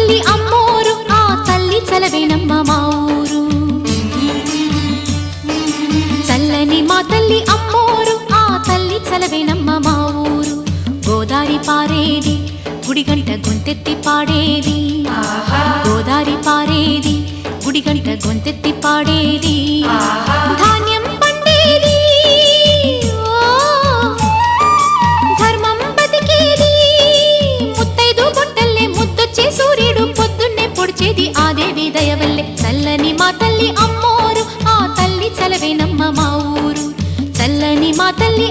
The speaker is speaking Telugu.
తల్లి అమ్మోరు ఆ తల్లి చలవేనమ్మ మా ఊరు చల్లని మా తల్లి అమ్మోరు ఆ తల్లి చలవేనమ్మ మా ఊరు గోదారి పారేది గుడిగంట గొంతెత్తి పాడేది గోదారి పారేది గుడిగంట గొంతెత్తి పాడేది ధాన్యం పండేది ధర్మం బతికేది ముత్తైదు బొట్టల్లే ముద్దొచ్చే సూర్యుడు పొద్దున్నే పొడిచేది ఆ దేవి దయవల్లే చల్లని మా తల్లి అమ్మోరు ఆ తల్లి చలవేనమ్మ మా ఊరు చల్లని మా తల్లి